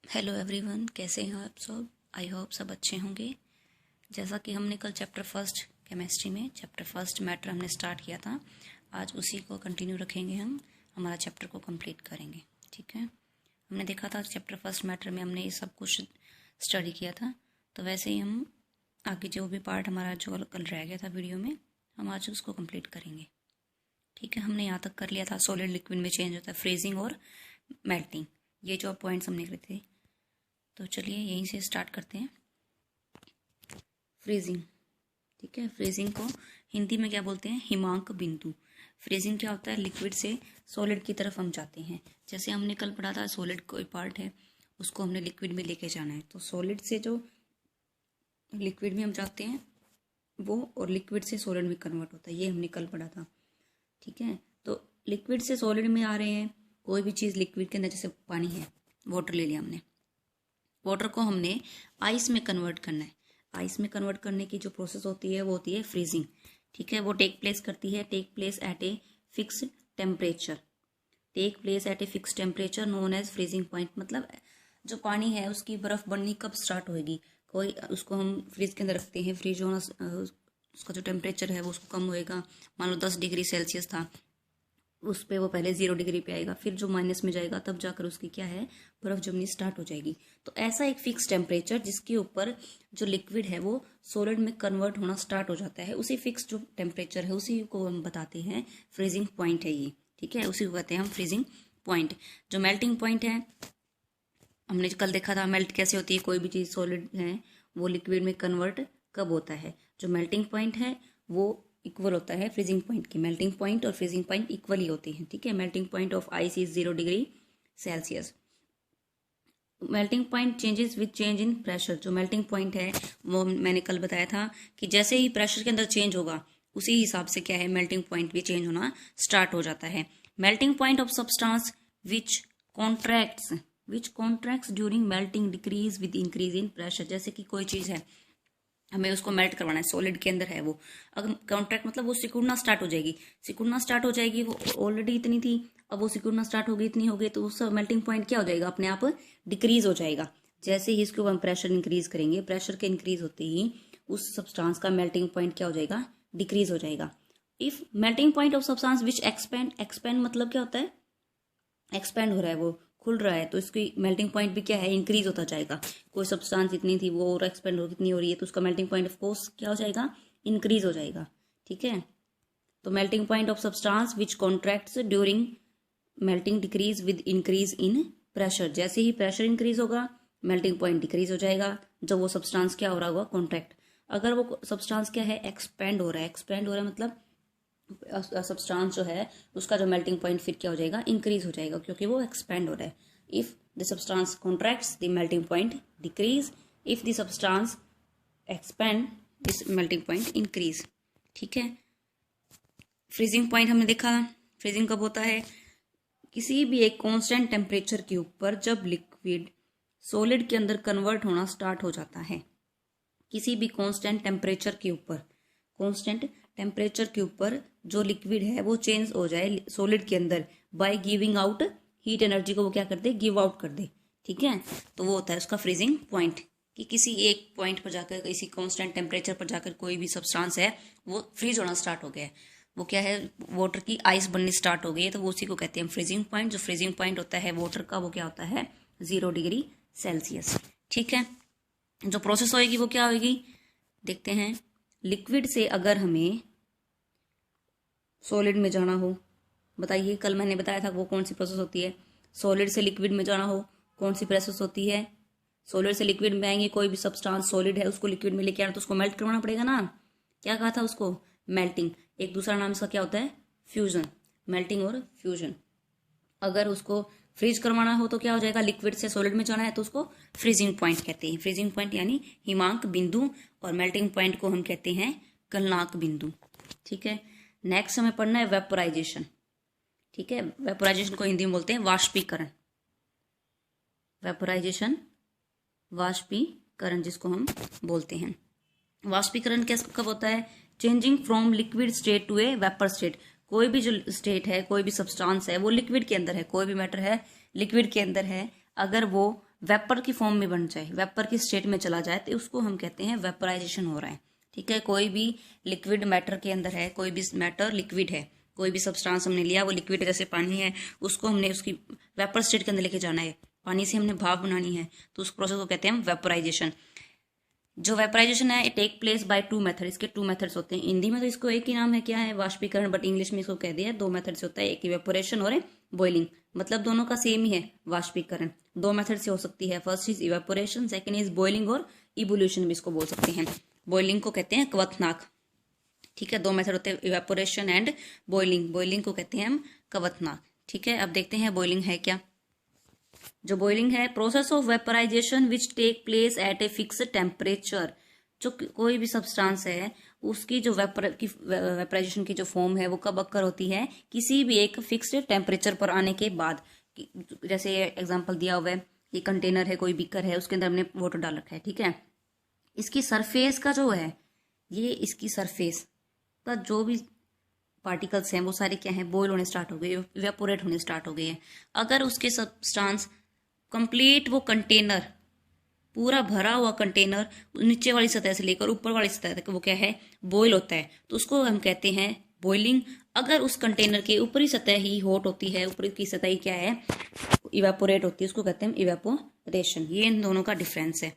Hello everyone, कैसे हैं आप सब। आई होप सब अच्छे होंगे। जैसा कि हमने कल चैप्टर फर्स्ट केमिस्ट्री में चैप्टर फर्स्ट मैटर हमने स्टार्ट किया था, आज उसी को कंटिन्यू रखेंगे। हम हमारा चैप्टर को कंप्लीट करेंगे। ठीक है, हमने देखा था चैप्टर फर्स्ट मैटर में हमने ये सब कुछ स्टडी किया था, तो वैसे ही हम आगे जो भी पार्ट हमारा जो कल रह गया था वीडियो में, हम आज उसको कंप्लीट करेंगे। ठीक है, हमने यहाँ तक कर लिया था सॉलिड लिक्विड में चेंज होता है, फ्रीजिंग और मेल्टिंग, ये जो पॉइंट्स हमने करे थे। तो चलिए यहीं से स्टार्ट करते हैं। फ्रीजिंग। ठीक है, फ्रीजिंग को हिंदी में क्या बोलते हैं? हिमांक बिंदु। फ्रीजिंग क्या होता है? लिक्विड से सॉलिड की तरफ हम जाते हैं। जैसे हमने कल पढ़ा था, सॉलिड कोई पार्ट है उसको हमने लिक्विड में लेके जाना है, तो सॉलिड से जो लिक्विड में हम जाते हैं वो, और लिक्विड से सॉलिड में कन्वर्ट होता है, ये हमने कल पढ़ा था। ठीक है, तो लिक्विड से सॉलिड में आ रहे हैं कोई भी चीज़ लिक्विड के अंदर, जैसे पानी है, वाटर ले लिया हमने, वाटर को हमने आइस में कन्वर्ट करना है। आइस में कन्वर्ट करने की जो प्रोसेस होती है वो होती है फ्रीजिंग। ठीक है, वो take place at a fix temperature. Take place at a fix temperature known as freezing point. मतलब जो पानी है उसकी बर्फ बननी कब स्टार्ट होएगी, कोई उसको हम फ्रिज के अंदर रखते हैं, फ्रिज होना उसका जो टेम्परेचर है वो उसको कम होएगा। मान लो 10 डिग्री सेल्सियस था, उस पे वो पहले 0 डिग्री पे आएगा, फिर जो माइनस में जाएगा तब जाकर उसकी क्या है, बर्फ जमनी स्टार्ट हो जाएगी। तो ऐसा एक फिक्स टेम्परेचर जिसके ऊपर जो लिक्विड है वो सॉलिड में कन्वर्ट होना स्टार्ट हो जाता है, उसी फिक्स जो टेम्परेचर है उसी को हम बताते हैं फ्रीजिंग पॉइंट है ये। ठीक है, उसी को कहते हैं हम फ्रीजिंग पॉइंट। जो मेल्टिंग पॉइंट है हमने कल देखा था, मेल्ट कैसे होती है, कोई भी चीज़ सॉलिड है वो लिक्विड में कन्वर्ट कब होता है। जो मेल्टिंग पॉइंट है वो इक्वल होता है फ्रीजिंग पॉइंट की। मेल्टिंग पॉइंट और फ्रीजिंग पॉइंट इक्वल ही होते हैं। ठीक है, melting point of ice is 0 degree Celsius. Melting point changes with change in pressure. जो मेल्टिंग पॉइंट है वो मैंने कल बताया था कि जैसे ही प्रेशर के अंदर चेंज होगा उसी हिसाब से क्या है, मेल्टिंग पॉइंट भी चेंज होना स्टार्ट हो जाता है। Melting point of substance which contracts during melting decrease with increase in pressure. जैसे कि कोई चीज़ है, हमें उसको मेल्ट करवाना है, सॉलिड के अंदर है वो, अगर कॉन्ट्रैक्ट मतलब वो सिकुड़ना स्टार्ट हो जाएगी, वो ऑलरेडी इतनी थी, अब वो सिकुड़ना स्टार्ट हो गई, इतनी हो गई, तो उस मेल्टिंग पॉइंट क्या हो जाएगा, अपने आप डिक्रीज हो जाएगा। जैसे ही इसको हम प्रेशर इंक्रीज करेंगे, प्रेशर के इंक्रीज होते ही उस सब्सटेंस का मेल्टिंग पॉइंट क्या हो जाएगा, डिक्रीज हो जाएगा। If melting point of substance which expand मतलब क्या होता है, एक्सपेंड हो रहा है, वो खुल रहा है, तो इसकी मेल्टिंग पॉइंट भी क्या है, इंक्रीज होता जाएगा। कोई सब्सटेंस इतनी थी वो और एक्सपेंड हो कितनी हो रही है, तो उसका मेल्टिंग पॉइंट ऑफ कोर्स क्या हो जाएगा, इंक्रीज हो जाएगा। ठीक है, तो melting point of substance which contracts during melting decrease with increase in pressure. जैसे ही प्रेशर इंक्रीज होगा मेल्टिंग पॉइंट डिक्रीज हो जाएगा, जब वो सब्सटेंस क्या हो रहा होगा, कॉन्ट्रैक्ट। अगर वो सब्सटेंस क्या है, एक्सपेंड हो रहा है मतलब सब्सटेंस जो है उसका जो मेल्टिंग पॉइंट फिर क्या हो जाएगा, इंक्रीज हो जाएगा, क्योंकि वो एक्सपेंड हो रहा है। If the substance contracts the melting point decrease, if the substance expand this melting point increase. ठीक है, फ्रीजिंग पॉइंट हमने देखा, फ्रीजिंग कब होता है, किसी भी एक कांस्टेंट टेम्परेचर के ऊपर जब लिक्विड सॉलिड के अंदर कन्वर्ट होना स्टार्ट हो जाता है। किसी भी कांस्टेंट टेम्परेचर के ऊपर जो लिक्विड है वो चेंज हो जाए सॉलिड के अंदर, by giving out heat energy को वो क्या कर दे, गिव आउट कर दे। ठीक है, तो वो होता है उसका फ्रीजिंग पॉइंट, कि किसी एक पॉइंट पर जाकर, किसी कांस्टेंट टेम्परेचर पर जाकर कोई भी सब्सटेंस है वो फ्रीज होना स्टार्ट हो गया है, वो क्या है, वाटर की आइस बननी स्टार्ट हो गई है, तो वो उसी को कहते हैं फ्रीजिंग पॉइंट। जो फ्रीजिंग पॉइंट होता है वाटर का वो क्या होता है, 0 डिग्री सेल्सियस। ठीक है, जो प्रोसेस होएगी वो क्या होगी, देखते हैं। लिक्विड से अगर हमें सॉलिड में जाना हो, बताइए, कल मैंने बताया था वो कौन सी प्रोसेस होती है, सॉलिड से लिक्विड में जाना हो कौन सी प्रोसेस होती है, सॉलिड से लिक्विड में आएंगे, कोई भी सब्सटेंस सॉलिड है उसको लिक्विड में लेके आना तो उसको मेल्ट करवाना पड़ेगा ना। क्या कहा था उसको, मेल्टिंग। एक दूसरा नाम इसका क्या होता है, फ्यूजन, मेल्टिंग और फ्यूजन। अगर उसको फ्रीज करवाना हो तो क्या हो जाएगा, लिक्विड से सॉलिड में जाना है तो उसको फ्रीजिंग पॉइंट कहते हैं। फ्रीजिंग पॉइंट यानी हिमांक बिंदु, और मेल्टिंग पॉइंट को हम कहते हैं गलनांक बिंदु। ठीक है, नेक्स्ट हमें पढ़ना है वेपोराइजेशन। ठीक है, वेपोराइजेशन को हिंदी में बोलते हैं वाष्पीकरण। वेपोराइजेशन, वाष्पीकरण जिसको हम बोलते हैं। वाष्पीकरण कैसे कब होता है, changing from liquid state to a vapour state. कोई भी जो स्टेट है, कोई भी सब्सटेंस है वो लिक्विड के अंदर है, कोई भी मैटर है लिक्विड के अंदर है, अगर वो वेपर की फॉर्म में बन जाए, वेपर की स्टेट में चला जाए, तो उसको हम कहते हैं वेपराइजेशन हो रहा है। ठीक है, कोई भी लिक्विड मैटर के अंदर है, कोई भी मैटर लिक्विड है, कोई भी सब्सटेंस हमने लिया, वो लिक्विड है, जैसे पानी है, उसको हमने उसकी वेपर स्टेट के अंदर लेके जाना है, पानी से हमने भाप बनानी है, तो उस प्रोसेस को कहते हैं हम वेपराइजेशन। जो वेपराइजेशन है it take place by two method, इसके टू मेथड्स होते हैं। हिंदी में तो इसको एक ही नाम है, क्या है, वाष्पीकरण, बट इंग्लिश में इसको कह दिया दो मेथड से होता है, एक इवेपोरेशन और बॉइलिंग, मतलब दोनों का सेम ही है, वाष्पीकरण दो मेथड से हो सकती है। First is evaporation, second is boiling और इवोल्यूशन भी इसको बोल सकते हैं। बॉइलिंग को कहते हैं क्वथनाक। ठीक है, दो मेथड होते हैं, इवेपोरेशन एंड बॉइलिंग। बॉइलिंग को कहते हैं हम क्वथनाक। ठीक है, अब देखते हैं बॉइलिंग है क्या। जो बॉइलिंग है, process of vaporisation which take place at a fixed temperature. जो कोई भी सब्सटेंस है उसकी जो वेपराइजेशन की जो फॉर्म है वो कब अक्कर होती है, किसी भी एक फिक्स्ड टेम्परेचर पर आने के बाद। जैसे एग्जांपल दिया हुआ है, ये कंटेनर है, कोई बीकर है, उसके अंदर हमने वाटर डाल रखा है। ठीक है, इसकी सरफेस का जो है, ये इसकी सरफेस का जो भी पार्टिकल्स हैं वो सारे क्या हैं, बॉयल होने स्टार्ट हो गए, इवेपोरेट होने स्टार्ट हो गए हैं। अगर उसके सब्सटेंस कंप्लीट, वो कंटेनर पूरा भरा हुआ कंटेनर नीचे वाली सतह से लेकर ऊपर वाली सतह तक वो क्या है, बॉयल होता है, तो उसको हम कहते हैं बॉइलिंग। अगर उस कंटेनर की ऊपरी सतह ही हॉट होती है, ऊपरी की सतह ही क्या है, इवेपोरेट होती है, उसको कहते हैं इवेपोरेशन। ये इन दोनों का डिफरेंस है।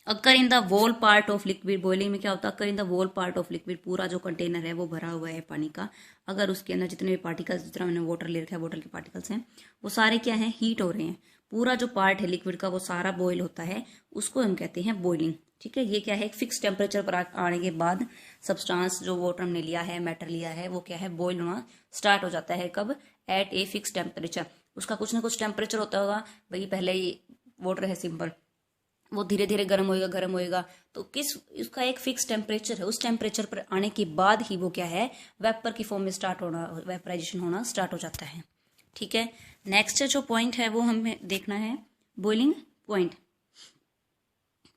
अगर in the wall part of liquid, boiling में क्या होता है, अगर in the wall part of liquid, पूरा जो कंटेनर है वो भरा हुआ है पानी का, अगर उसके अंदर जितने भी पार्टिकल्स, जितना मैंने वाटर ले रखा है, वाटर के पार्टिकल्स हैं, वो सारे क्या हैं, हीट हो रहे हैं, पूरा जो पार्ट है लिक्विड का वो सारा बॉयल होता है, उसको हम कहते हैं बॉइलिंग। ठीक है, ये क्या है, एक फिक्स टेम्परेचर पर आने के बाद सब्सटेंस जो वाटर हमने लिया है, मैटर लिया है, वो क्या है, बॉयल होना स्टार्ट हो जाता है। कब, एट ए फिक्स टेम्परेचर। उसका कुछ ना कुछ टेम्परेचर होता होगा भाई, पहले ही वाटर है सिंपल, वो धीरे धीरे गर्म होएगा, तो किस, उसका एक फिक्स टेम्परेचर है, उस टेम्परेचर पर आने के बाद ही वो क्या है, वेपर की फॉर्म में स्टार्ट होना, वेपराइजेशन होना स्टार्ट हो जाता है। ठीक है, नेक्स्ट जो पॉइंट है वो हमें देखना है, बॉइलिंग पॉइंट।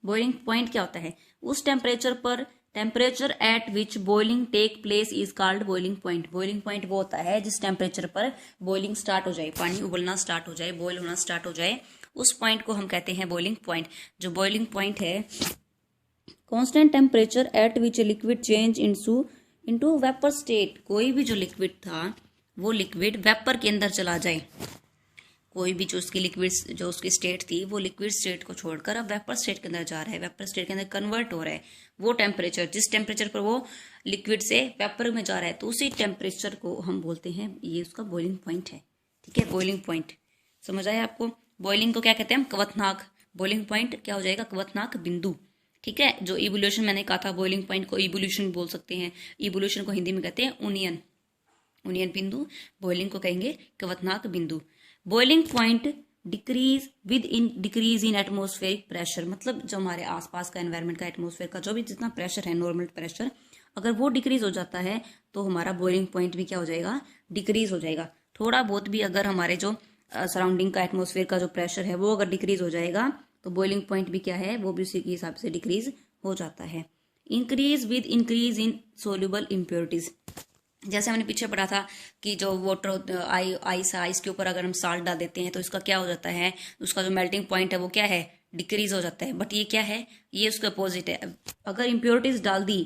बॉइलिंग पॉइंट क्या होता है, उस टेम्परेचर पर, temperature at which boiling take place is called boiling point. Boiling point वो होता है जिस टेम्परेचर पर बॉइलिंग स्टार्ट हो जाए, पानी उबलना स्टार्ट हो जाए, बॉयल होना स्टार्ट हो जाए, उस पॉइंट को हम कहते हैं बॉइलिंग पॉइंट। जो बॉइलिंग पॉइंट है, constant temperature at which liquid change into vapour state. कोई भी जो लिक्विड था वो लिक्विड वेपर के अंदर चला जाए, कोई भी जो उसकी लिक्विड, जो उसकी स्टेट थी वो लिक्विड स्टेट को छोड़कर अब वेपर स्टेट के अंदर जा रहा है, वेपर स्टेट के अंदर कन्वर्ट हो रहा है। वो टेम्परेचर, जिस टेम्परेचर पर वो लिक्विड से वेपर में जा रहा है, तो उसी टेम्परेचर को हम बोलते हैं, ये उसका बॉइलिंग पॉइंट है। ठीक है, बॉइलिंग पॉइंट समझ आया आपको। बॉइलिंग को क्या कहते हैं हम, क्वथनाक। बॉइलिंग पॉइंट क्या हो जाएगा, क्वथनाक बिंदु। ठीक है, जो इवोल्यूशन मैंने कहा था, बॉइलिंग पॉइंट को इवोल्यूशन बोल सकते हैं, इवोल्यूशन को हिंदी में कहते हैं उनियन, उनियन बिंदु। बॉइलिंग को कहेंगे क्वथनाक बिंदु। Boiling point decrease in atmospheric pressure, मतलब जो हमारे आसपास का एनवायरनमेंट का, एटमोस्फेयर का जो भी जितना प्रेशर है, नॉर्मल प्रेशर, अगर वो डिक्रीज हो जाता है तो हमारा बॉइलिंग पॉइंट भी क्या हो जाएगा, डिक्रीज हो जाएगा। थोड़ा बहुत भी अगर हमारे जो सराउंडिंग का, एटमोस्फेयर का जो प्रेशर है वो अगर डिक्रीज हो जाएगा तो बॉइलिंग पॉइंट भी क्या है, वो भी उसी के हिसाब से डिक्रीज हो जाता है। इंक्रीज इन सोल्यूबल इम्प्योरिटीज, जैसे हमने पीछे पढ़ा था कि जो वाटर आइस के ऊपर अगर हम साल्ट डाल देते हैं तो इसका क्या हो जाता है, उसका जो मेल्टिंग पॉइंट है वो क्या है, डिक्रीज हो जाता है। बट ये क्या है, ये उसका अपोजिट है। अगर इम्प्योरिटीज डाल दी,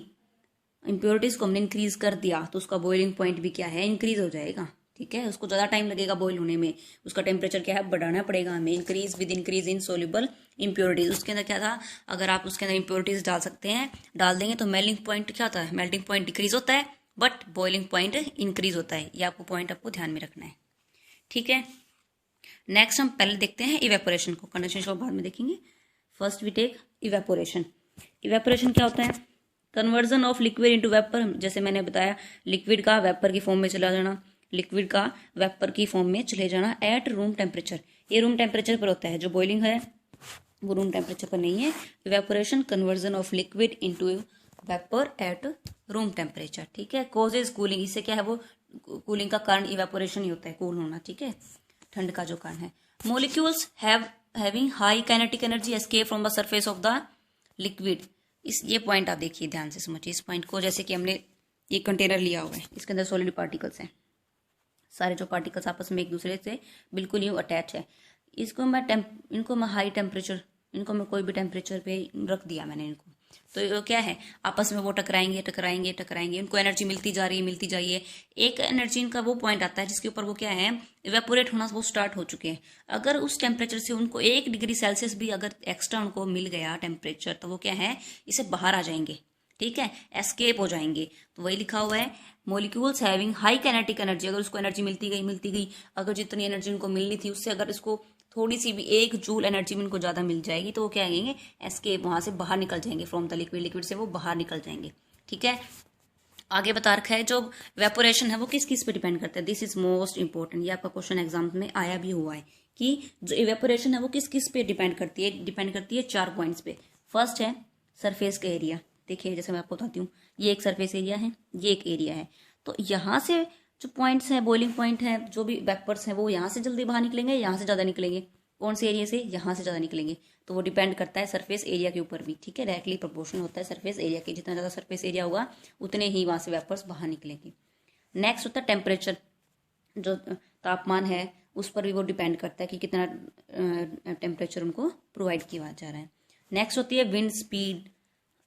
इम्प्योरिटीज को हमने इंक्रीज कर दिया तो उसका बॉइलिंग पॉइंट भी क्या है, इंक्रीज हो जाएगा। ठीक है, उसको ज्यादा टाइम लगेगा बॉईल होने में, उसका टेम्परेचर क्या है, बढ़ाना पड़ेगा हमें। इंक्रीज इन सोल्यूबल इम्प्योरिटीज, उसके अंदर क्या था, अगर आप उसके अंदर इम्प्योरिटीज डाल सकते हैं, डाल देंगे तो मेल्टिंग पॉइंट क्या होता है, मेल्टिंग पॉइंट डिक्रीज होता है, बट बॉइलिंग पॉइंट इंक्रीज होता है। ये आपको पॉइंट आपको ध्यान में रखना है। ठीक है, नेक्स्ट हम पहले देखते हैं इवेपोरेशन को, कंडेंसेशन को बाद में देखेंगे। First we take evaporation. Evaporation क्या होता है, conversion of liquid into vapour. जैसे मैंने बताया, लिक्विड का वेपर की फॉर्म में चला जाना, लिक्विड का वेपर की फॉर्म में चले जाना एट रूम टेम्परेचर। ये रूम टेम्परेचर पर होता है, जो बॉइलिंग है वो रूम टेम्परेचर पर नहीं है। Evaporation, conversion of liquid into vapour at room temperature. ठीक है, कॉजेज कूलिंग, इससे क्या है, वो कूलिंग का कारण इवेपोरेशन ही होता है, कूल होना। ठीक है, ठंड का जो कारण है। Molecules having high kinetic energy escape from the surface of the liquid. ये पॉइंट आप देखिए, ध्यान से समझिए इस पॉइंट को। जैसे कि हमने ये कंटेनर लिया हुआ है, इसके अंदर सॉलिड पार्टिकल्स हैं, सारे जो पार्टिकल्स आपस में एक दूसरे से बिल्कुल यूं अटैच है। इनको मैं हाई टेम्परेचर, इनको मैं कोई भी टेम्परेचर पे रख दिया मैंने इनको, तो ये क्या है, आपस में वो टकराएंगे टकराएंगे टकराएंगे, इनको एनर्जी मिलती जा रही है मिलती जाइए। एक एनर्जी इनका वो पॉइंट आता है जिसके ऊपर वो क्या है, इवेपोरेट होना वो स्टार्ट हो चुके हैं। अगर उस टेम्परेचर से उनको 1 डिग्री सेल्सियस भी अगर एक्स्ट्रा उनको मिल गया टेम्परेचर, तो वो क्या है, इसे बाहर आ जाएंगे, ठीक है, एस्केप हो जाएंगे। तो वही लिखा हुआ है, molecules having high kinetic energy, अगर उसको एनर्जी मिलती गई, अगर जितनी एनर्जी उनको मिलनी थी उससे अगर इसको थोड़ी सी भी 1 जूल एनर्जी में इनको ज्यादा मिल जाएगी, तो वो क्या कहेंगे, एस्केप, वहां से बाहर निकल जाएंगे फ्रॉम द लिक्विड, लिक्विड से वो बाहर निकल जाएंगे। ठीक है, आगे बता रखा है जो वेपोरेशन है वो किस किस पे डिपेंड करता है। दिस इज मोस्ट इंपॉर्टेंट, ये आपका क्वेश्चन एग्जाम में आया भी हुआ है कि जो इवेपोरेशन है वो किस किस पे डिपेंड करती है। डिपेंड करती है 4 पॉइंट्स पे। फर्स्ट है सरफेस का एरिया। देखिए जैसे मैं आपको बताती हूँ, ये एक सरफेस एरिया है, ये एक एरिया है, तो यहाँ से जो पॉइंट्स है, बॉइलिंग पॉइंट है, जो भी वेपर्स हैं वो यहाँ से जल्दी बाहर निकलेंगे, यहाँ से ज्यादा निकलेंगे, कौन से एरिया से, यहाँ से ज्यादा निकलेंगे। तो वो डिपेंड करता है सरफेस एरिया के ऊपर भी, ठीक है, डायरेक्टली प्रोपोर्शनल होता है सरफेस एरिया के, जितना ज्यादा सरफेस एरिया होगा उतने ही वहां से वेपर्स बाहर निकलेंगे। नेक्स्ट होता है टेम्परेचर, जो तापमान है उस पर भी वो डिपेंड करता है कि कितना टेम्परेचर उनको प्रोवाइड किया जा रहा है। नेक्स्ट होती है विंड स्पीड,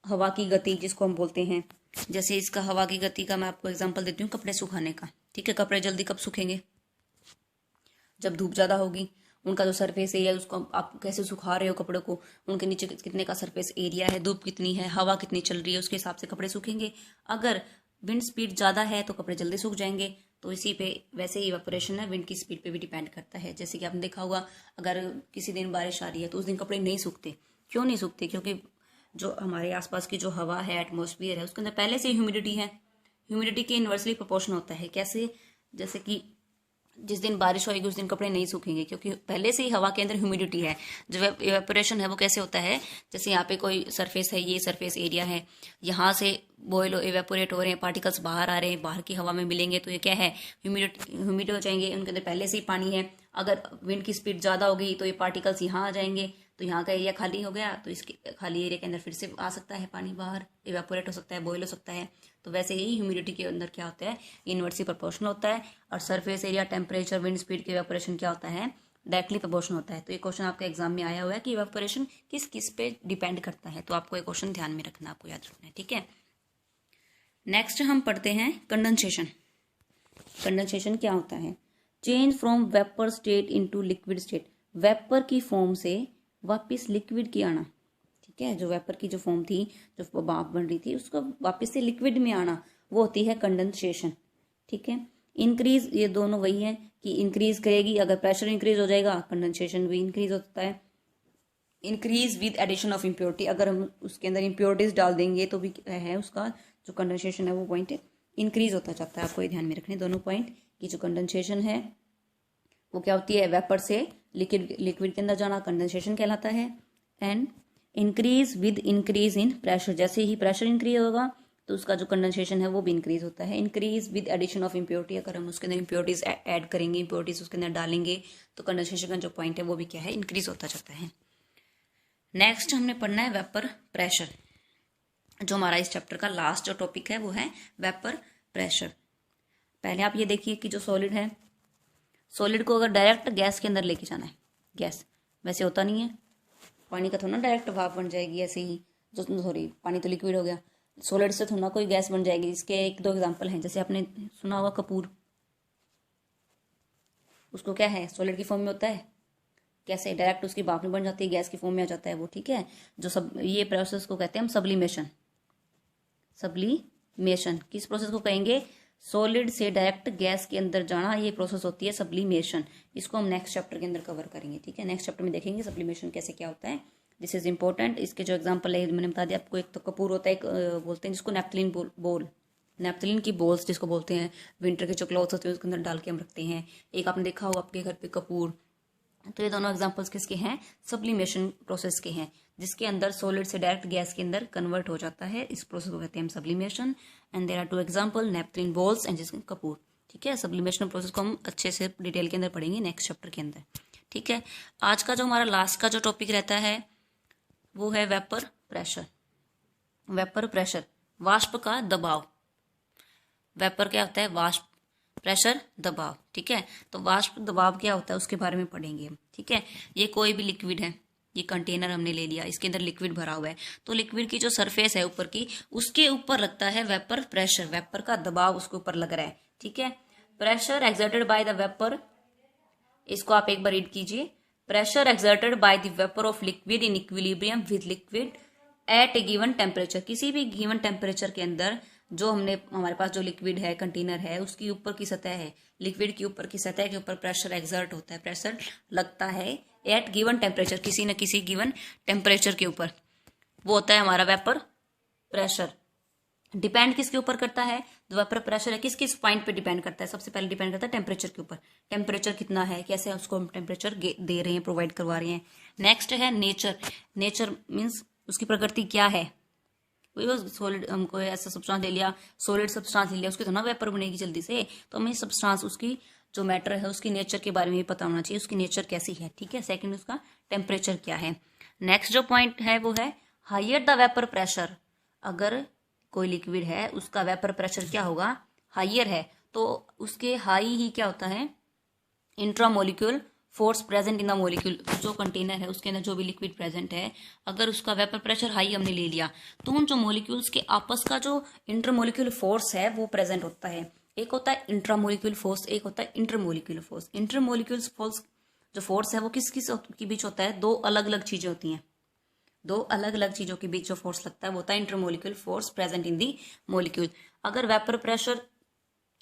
हवा की गति जिसको हम बोलते हैं। जैसे इसका हवा की गति का मैं आपको एग्जांपल देती हूँ कपड़े सुखाने का, ठीक है, कपड़े जल्दी कब सूखेंगे, जब धूप ज्यादा होगी। उनका जो सरफेस एरिया है उसको आप कैसे सुखा रहे हो कपड़ों को, उनके नीचे कितने का सरफेस एरिया है, धूप कितनी है, हवा कितनी चल रही है, उसके हिसाब से कपड़े सूखेंगे। अगर विंड स्पीड ज्यादा है तो कपड़े जल्दी सूख जाएंगे। तो इसी पे वैसे ही इवेपोरेशन है विंड की स्पीड पे भी डिपेंड करता है। जैसे कि आपने देखा होगा अगर किसी दिन बारिश आ रही है तो उस दिन कपड़े नहीं सूखते। क्यों नहीं सूखते, क्योंकि जो हमारे आसपास की जो हवा है, एटमॉस्फेयर है, उसके अंदर पहले से ह्यूमिडिटी है। ह्यूमिडिटी के इन्वर्सली प्रोपोर्शन होता है। कैसे, जैसे कि जिस दिन बारिश होगी उस दिन कपड़े नहीं सूखेंगे, क्योंकि पहले से ही हवा के अंदर ह्यूमिडिटी है। जो इवेपोरेशन है वो कैसे होता है, जैसे यहाँ पे कोई सरफेस है, ये सरफेस एरिया है, यहाँ से बॉयल इवेपोरेट हो रहे हैं, पार्टिकल्स बाहर आ रहे हैं, बाहर की हवा में मिलेंगे, तो ये क्या है, ह्यूमिड हो जाएंगे, उनके अंदर पहले से ही पानी है। अगर विंड की स्पीड ज्यादा होगी तो ये पार्टिकल्स यहाँ आ जाएंगे, तो यहाँ का एरिया खाली हो गया, तो इसके खाली एरिया के अंदर फिर से आ सकता है पानी बाहर, इवेपोरेट हो सकता है, बॉयल हो सकता है। तो वैसे ही ह्यूमिडिटी के अंदर क्या होता है, इनवर्सली प्रोपोर्शनल होता है। और surface area, temperature, wind speed के इवेपोरेशन क्या होता है, डायरेक्टली प्रोपोर्शनल होता है। तो ये क्वेश्चन आपके एग्जाम में आया हुआ है कि इवेपोरेशन किस किस पे डिपेंड करता है। तो आपको ये क्वेश्चन ध्यान में रखना, आपको याद रखना है, ठीक है। नेक्स्ट हम पढ़ते हैं कंडेंसेशन। कंडेंसेशन क्या होता है, change from vapour state into liquid state, vapour की फॉर्म से वापस लिक्विड की आना, ठीक है। जो वेपर की जो फॉर्म थी, जो भाप बन रही थी, उसको वापस से लिक्विड में आना, वो होती है कंडेंसेशन, ठीक है। इंक्रीज, ये दोनों वही है कि इंक्रीज करेगी, अगर प्रेशर इंक्रीज हो जाएगा कंडेंसेशन भी इंक्रीज होता है। Increase with addition of impurity, अगर हम उसके अंदर इम्प्योरिटीज डाल देंगे तो भी है उसका जो कंडेंसेशन है वो पॉइंट इंक्रीज होता जाता है। आपको ये ध्यान में रखने दोनों पॉइंट की, जो कंडेंसेशन है वो क्या होती है, वेपर से लिक्विड के अंदर जाना कंडेंसेशन कहलाता है। And increase with increase in pressure, जैसे ही प्रेशर इंक्रीज होगा तो उसका जो कंडेंसेशन है वो भी इंक्रीज होता है। Increase with addition of impurity, अगर हम उसके अंदर इम्प्योरिटीज ऐड करेंगे, इम्प्योरिटीज उसके अंदर डालेंगे, तो कंडेंसेशन का जो पॉइंट है वो भी क्या है, इंक्रीज होता जाता है। नेक्स्ट हमने पढ़ना है वेपर प्रेशर, जो हमारा इस चैप्टर का लास्ट जो टॉपिक है वो है वेपर प्रेशर। पहले आप ये देखिए कि जो सॉलिड है, सॉलिड को अगर डायरेक्ट गैस के अंदर लेके जाना है, गैस वैसे होता नहीं है, पानी का थोड़ा डायरेक्ट भाप बन जाएगी ऐसे ही, जो सॉरी पानी तो लिक्विड हो गया, सॉलिड से थोड़ा कोई गैस बन जाएगी। इसके 1-2 एग्जांपल हैं, जैसे आपने सुना होगा कपूर, उसको क्या है, सॉलिड की फॉर्म में होता है, कैसे डायरेक्ट उसकी भाप में बन जाती है, गैस की फॉर्म में आ जाता है वो, ठीक है। जो सब ये प्रोसेस को कहते हैं हम सब्लिमेशन। सब्लिमेशन किस प्रोसेस को कहेंगे, सॉलिड से डायरेक्ट गैस के अंदर जाना, ये प्रोसेस होती है सब्लिमेशन। इसको हम नेक्स्ट चैप्टर के अंदर कवर करेंगे, ठीक है। नेक्स्ट चैप्टर में देखेंगे सब्लिमेशन कैसे क्या होता है, दिस इज इंपॉर्टेंट। इसके जो एग्जांपल है मैंने बता दिया आपको, एक तो कपूर होता है, एक बोलते हैं जिसको नैप्थलीन बोल, नैप्थलीन की बोल्स जिसको बोलते हैं, विंटर के जो क्लॉथ्स होते हैं उसके अंदर डाल के हम रखते हैं। एक आपने देखा होगा आपके घर पे कपूर। तो ये दोनों एग्जांपल्स किसके हैं, सब्लिमेशन प्रोसेस के हैं, जिसके अंदर सॉलिड से डायरेक्ट गैस के अंदर कन्वर्ट हो जाता है। इस प्रोसेस को कहते हैं हम sublimation. And there are 2 example, naphthalene balls and जिसके कपूर, ठीक है। सब्लिमेशन प्रोसेस को हम अच्छे से डिटेल के अंदर पढ़ेंगे नेक्स्ट चैप्टर के अंदर, ठीक है। आज का जो हमारा लास्ट का जो टॉपिक रहता है वो है वेपर प्रेशर। वेपर प्रेशर, वाष्प का दबाव। वेपर क्या होता है, वाष्प, प्रेशर दबाव, ठीक है। तो वाष्प दबाव क्या होता है उसके बारे में पढ़ेंगे हम, ठीक है। ये कोई भी लिक्विड है, ये कंटेनर हमने ले लिया, इसके अंदर लिक्विड भरा हुआ है, तो लिक्विड की जो सरफेस है ऊपर की, उसके ऊपर लगता है वेपर प्रेशर, वेपर का दबाव उसके ऊपर लग रहा है, ठीक है। Pressure exerted by the vapour, इसको आप एक बार रीड कीजिए। Pressure exerted by the vapour of liquid in equilibrium with liquid at A given temperature, किसी भी गिवन टेम्परेचर के अंदर जो हमारे पास जो लिक्विड है, कंटेनर है, उसकी ऊपर की सतह है, लिक्विड की ऊपर की सतह के ऊपर प्रेशर एक्सर्ट होता है, प्रेशर लगता है एट गिवन टेम्परेचर, किसी न किसी गिवन टेम्परेचर के ऊपर, वो होता है हमारा वेपर प्रेशर। डिपेंड किसके ऊपर करता है, जो वेपर प्रेशर है किस किस पॉइंट पे डिपेंड करता है, सबसे पहले डिपेंड करता है टेम्परेचर के ऊपर, टेम्परेचर कितना है, कैसे उसको हम टेम्परेचर दे रहे हैं, प्रोवाइड करवा रहे हैं। नेक्स्ट है नेचर, नेचर मीन्स उसकी प्रकृति क्या है, सॉलिड, हमको ऐसा सब्सटेंस ले लिया, सॉलिड सब्सटेंस ले लिया, उसकी तो ना वेपर बनेगी जल्दी से, तो हमें सब्सटेंस उसकी जो मैटर है उसकी नेचर के बारे में भी पता होना चाहिए, उसकी नेचर कैसी है, ठीक है। सेकंड उसका टेम्परेचर क्या है। नेक्स्ट जो पॉइंट है वो है हायर द वेपर प्रेशर, अगर कोई लिक्विड है उसका वेपर प्रेशर क्या होगा, हायर है, तो उसके हाई ही क्या होता है, intramolecule force present in the molecule, जो कंटेनर है उसके अंदर जो भी लिक्विड प्रेजेंट है, अगर उसका वेपर प्रेशर हाई हमने ले लिया, तो उन जो मोलिक्यूल्स के आपस का जो इंटरमोलिक्यूल फोर्स है वो प्रेजेंट होता है। एक होता है इंट्रामोलिक्यूल फोर्स, एक होता है इंटरमोलिक्यूल फोर्स। इंटरमोलिक्यूल फोर्स जो फोर्स है वो किस किस के बीच होता है, दो अलग अलग चीजें होती हैं, दो अलग अलग चीजों के बीच जो फोर्स लगता है वो होता है intermolecule force present in the molecule. अगर वेपर प्रेशर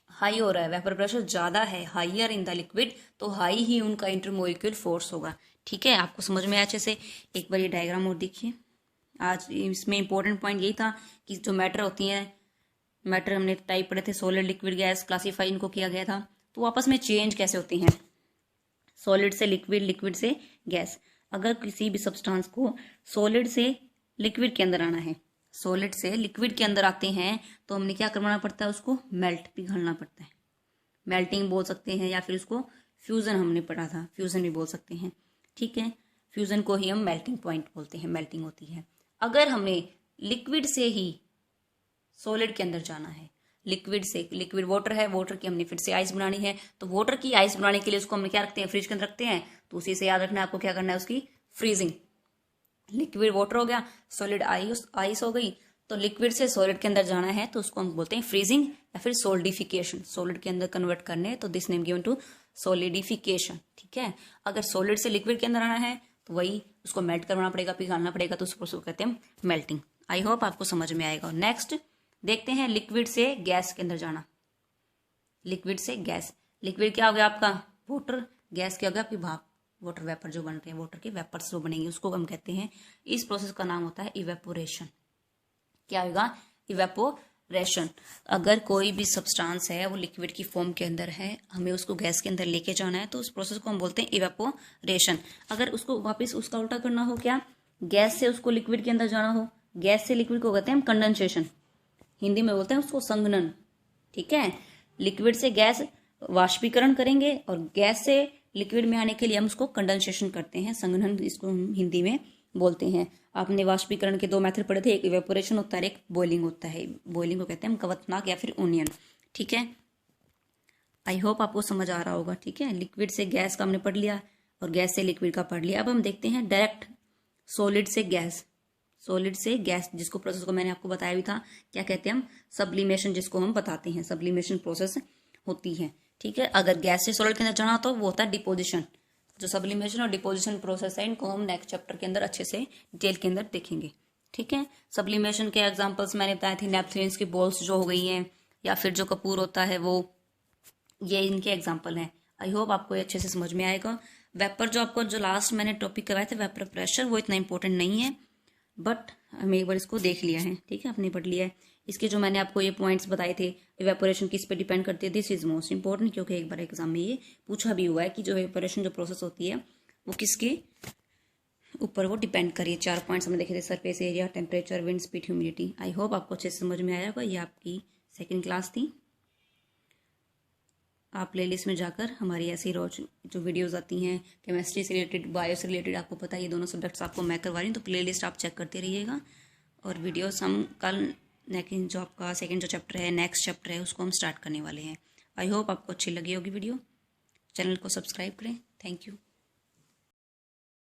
हाई हो रहा है, वेपर प्रेशर ज्यादा है, हाइयर इन द लिक्विड, तो हाई ही उनका इंटरमोलिक्यूल फोर्स होगा, ठीक है। आपको समझ में आया अच्छे से। एक बार ये डायग्राम और देखिए। आज इसमें इंपॉर्टेंट पॉइंट यही था कि जो मैटर होती है, मैटर हमने टाइप पढ़े थे, सॉलिड लिक्विड गैस, क्लासीफाई इनको किया गया था, तो आपस में चेंज कैसे होती हैं, सॉलिड से लिक्विड, लिक्विड से गैस। अगर किसी भी सब्सटेंस को सॉलिड से लिक्विड के अंदर आना है, सॉलिड से लिक्विड के अंदर आते हैं, तो हमने क्या करवाना पड़ता है, उसको मेल्ट पिघलना पड़ता है, मेल्टिंग बोल सकते हैं, या फिर उसको फ्यूजन हमने पढ़ा था, फ्यूजन भी बोल सकते हैं, ठीक है। फ्यूजन को ही हम मेल्टिंग पॉइंट बोलते हैं, मेल्टिंग होती है। अगर हमें लिक्विड से ही सॉलिड के अंदर जाना है, लिक्विड से, लिक्विड वाटर है, वाटर की हमने फिर से आइस बनानी है, तो वाटर की आइस बनाने के लिए उसको हमने क्या रखते हैं, फ्रिज के अंदर रखते हैं, तो उसी से याद रखना है आपको क्या करना है, उसकी फ्रीजिंग। लिक्विड वाटर हो गया, सॉलिड आइस हो गई, तो लिक्विड से सॉलिड के अंदर जाना है तो उसको हम बोलते हैं फ्रीजिंग या फिर सोलिडिफिकेशन, सॉलिड के अंदर कन्वर्ट करने, तो this name given to solidification, ठीक है। अगर सॉलिड से लिक्विड के अंदर आना है तो वही उसको मेल्ट करवाना पड़ेगा, पिघालना पड़ेगा, तो उसको कहते हैं मेल्टिंग। आई होप आपको समझ में आएगा। नेक्स्ट देखते हैं लिक्विड से गैस के अंदर जाना। लिक्विड से गैस, लिक्विड क्या हो गया आपका वाटर, गैस क्या हो गया आपकी भाप, वाटर वेपर जो बन रहे हैं, वाटर के वेपर्स जो बनेंगे उसको हम कहते हैं, इस प्रोसेस का नाम होता है इवेपोरेशन। क्या होगा, इवेपोरेशन। अगर कोई भी सब्सटेंस है वो लिक्विड की फॉर्म के अंदर है, हमें उसको गैस के अंदर लेके जाना है, तो उस प्रोसेस को हम बोलते हैं इवेपोरेशन। अगर उसको वापस उसका उल्टा करना हो, क्या, गैस से उसको लिक्विड के अंदर जाना हो, गैस से लिक्विड को कहते हैं हम कंडेंसेशन, हिंदी में बोलते हैं उसको संघनन, ठीक है। लिक्विड से गैस वाष्पीकरण करेंगे और गैस से लिक्विड में आने के लिए हम उसको कंडेंसेशन करते हैं, संघनन इसको हम हिंदी में बोलते हैं। आपने वाष्पीकरण के दो मेथड पढ़े थे, एक इवेपोरेशन होता है, एक बॉइलिंग होता है। बॉइलिंग को कहते हैं हम कवथनाक या फिर ओनियन, ठीक है। आई होप आपको समझ आ रहा होगा, ठीक है। लिक्विड से गैस का हमने पढ़ लिया और गैस से लिक्विड का पढ़ लिया। अब हम देखते हैं डायरेक्ट सॉलिड से गैस, सॉलिड से गैस, जिसको प्रोसेस को मैंने आपको बताया भी था, क्या कहते हैं हम, सब्लिमेशन, जिसको हम बताते हैं, सब्लिमेशन प्रोसेस होती है, ठीक है। अगर गैस से सॉलिड के अंदर जाना तो वो होता है डिपोजिशन। जो सब्लिमेशन और डिपोजिशन प्रोसेस है, इनको हम नेक्स्ट चैप्टर के अंदर अच्छे से डिटेल के अंदर देखेंगे, ठीक है। सब्लिमेशन के एग्जांपल्स मैंने बताए थे, नेपथलीन्स की बॉल्स जो हो गई हैं, या फिर जो कपूर होता है वो, ये इनके एग्जाम्पल हैं। आई होप आपको ये अच्छे से समझ में आएगा। वेपर जो आपको जो लास्ट मैंने टॉपिक करवाए थे वेपर प्रेशर, वो इतना इंपॉर्टेंट नहीं है, बट हमें एक बार इसको देख लिया है, ठीक है, आपने पढ़ लिया है। इसके जो मैंने आपको ये पॉइंट्स बताए थे, इवेपोरेशन किस पे डिपेंड करती है, दिस इज मोस्ट इंपॉर्टेंट, क्योंकि एक बार एग्जाम में ये पूछा भी हुआ है कि जो इवेपोरेशन जो प्रोसेस होती है वो किसके ऊपर वो डिपेंड करिए। 4 पॉइंट्स हमने देखे थे, surface area, temperature, wind speed, humidity. I hope आपको अच्छे से समझ में आया होगा। ये आपकी सेकेंड क्लास थी। आप प्लेलिस्ट में जाकर हमारी ऐसी रोज जो वीडियोस आती हैं केमिस्ट्री से रिलेटेड, बायो से रिलेटेड, आपको पता है ये दोनों सब्जेक्ट्स आपको मैं करवा रही हूँ, तो प्लेलिस्ट आप चेक करते रहिएगा। और वीडियोस हम कल, लेकिन जो आपका सेकंड जो चैप्टर है, नेक्स्ट चैप्टर है, उसको हम स्टार्ट करने वाले हैं। आई होप आपको अच्छी लगी होगी वीडियो। चैनल को सब्सक्राइब करें। Thank you.